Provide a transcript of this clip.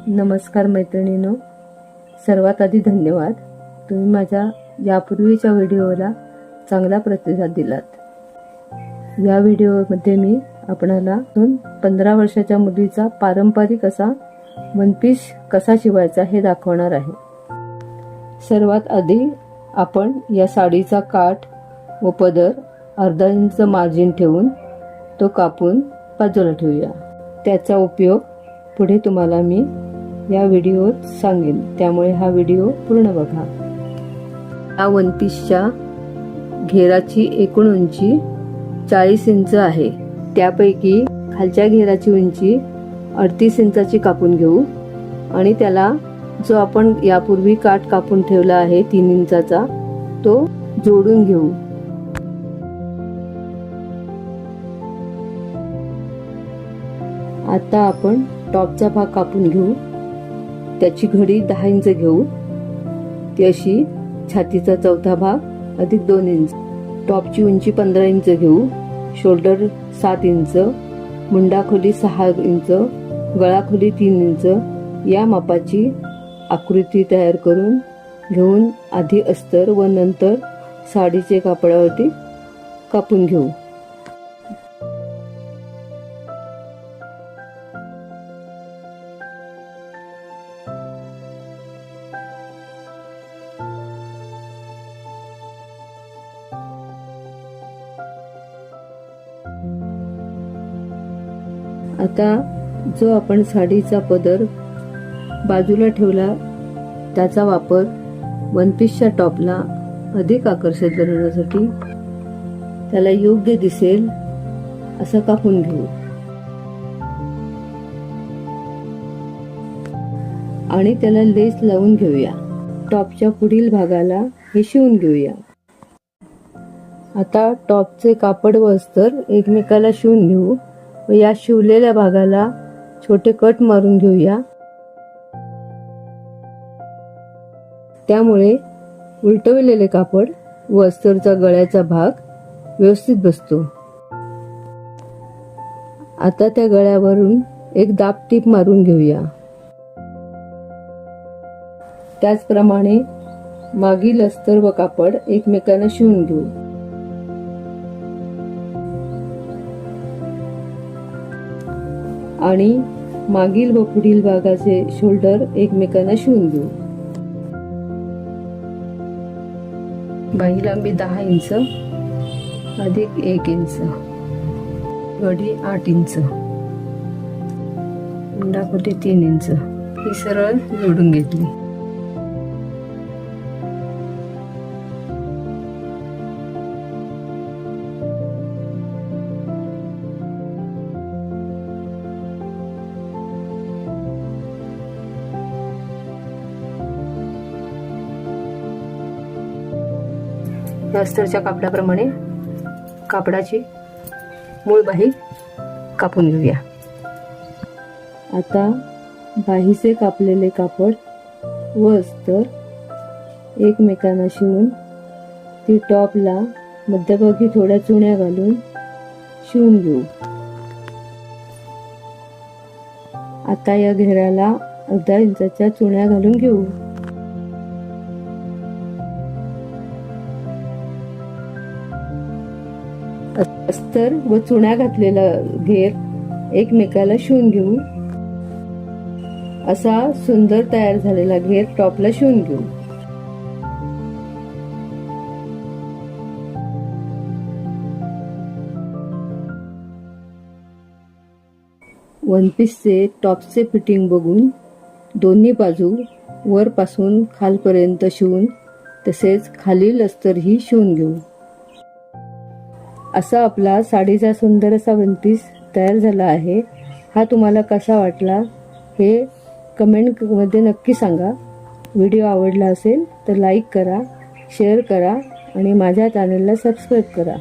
नमस्कार मैत्रिणींनो, सर्वात आधी धन्यवाद. तुम्ही माझ्या यापूर्वीच्या व्हिडिओला चांगला प्रतिसाद दिलात. या व्हिडिओमध्ये मी आपणाला 15 वर्षाच्या मुलीचा पारंपरिक असा वन पीस कसा शिवायचा हे दाखवणार आहे. सर्वात आधी आपण या साडीचा काठ व पदर अर्धा इंच मार्जिन ठेवून तो कापून बाजूला ठेवूया. त्याचा उपयोग पुढे तुम्हाला मी या व्हिडिओत सांगेन, त्यामुळे हा व्हिडिओ पूर्ण बघा. या वन पीसच्या घेराची एकूण उंची 40 इंच आहे. त्यापैकी खालच्या घेराची उंची 38 इंचाची कापून घेऊ आणि त्याला जो आपण यापूर्वी काठ कापून ठेवला आहे 3 इंचाचा तो जोडून घेऊ. आता आपण टॉपचा भाग कापून घेऊ. त्याची घडी 10 इंच घेऊ. ती अशी छातीचा चौथा भाग अधिक 2 इंच. टॉपची उंची 15 इंच घेऊ. शोल्डर 7 इंच, मुंडा खोली 6 इंच, गळा खोली 3 इंच या मापाची आकृती तयार करून घेऊन आधी अस्तर व नंतर साडीचे कापडावरती कापून घेऊ. आता जो आपण साडीचा पदर बाजूला ठेवला त्याचा वापर वन पीसच्या टॉपला अधिक आकर्षित बनवण्यासाठी त्याला योग्य दिसेल असं कापून घेऊ आणि त्याला लेस लावून घेऊया. टॉपच्या पुढील भागाला हे शिवून घेऊया. आता टॉपचे कापड व अस्तर एकमेकाला शिवून घेऊ व या शिवलेल्या भागाला छोटे कट मारून घेऊया. त्यामुळे उलटवलेले कापड व अस्तरचा गळ्याचा भाग व्यवस्थित बसतो. आता त्या गळ्यावरून एक दाब टीप मारून घेऊया. त्याचप्रमाणे मागील अस्तर व कापड एकमेकांना शिवून घेऊ. आणि मागील व पुढील भागाचे शोल्डर एकमेकांना शिवून घेऊ. बाही लांबी 10 इंच अधिक 1 इंच, घडी 8 इंच, मुंडा खोली 3 इंच ही सरळ जोडून घेतली. अस्तरच्या कापडाप्रमाणे कापडाची मूळ बाही कापून घेऊया. आता बाहीचे कापलेले कापड व अस्तर एकमेकांना शिवून ती टॉपला मध्यभागी थोड्या चुण्या घालून शिवून घेऊ. आता या घेराला अर्धा इंचाच्या चुण्या घालून घेऊ. अस्तर व चुण्या घातलेला घेर एकमेकाला शिवून घेऊ. असा सुंदर तयार झालेला घेर टॉपला शिवून घेऊ. वन पीसचे टॉपचे फिटिंग बघून दोन्ही बाजू वरपासून खालपर्यंत शिवून तसेच खालील अस्तरही शिवून घेऊ. असा आपला साडीचा सुंदर असा वन पीस तयार झाला आहे. हा तुम्हाला कसा वाटला हे कमेंटमध्ये नक्की सांगा. व्हिडिओ आवडला असेल तर लाईक करा, शेअर करा आणि माझ्या चॅनलला सबस्क्राईब करा.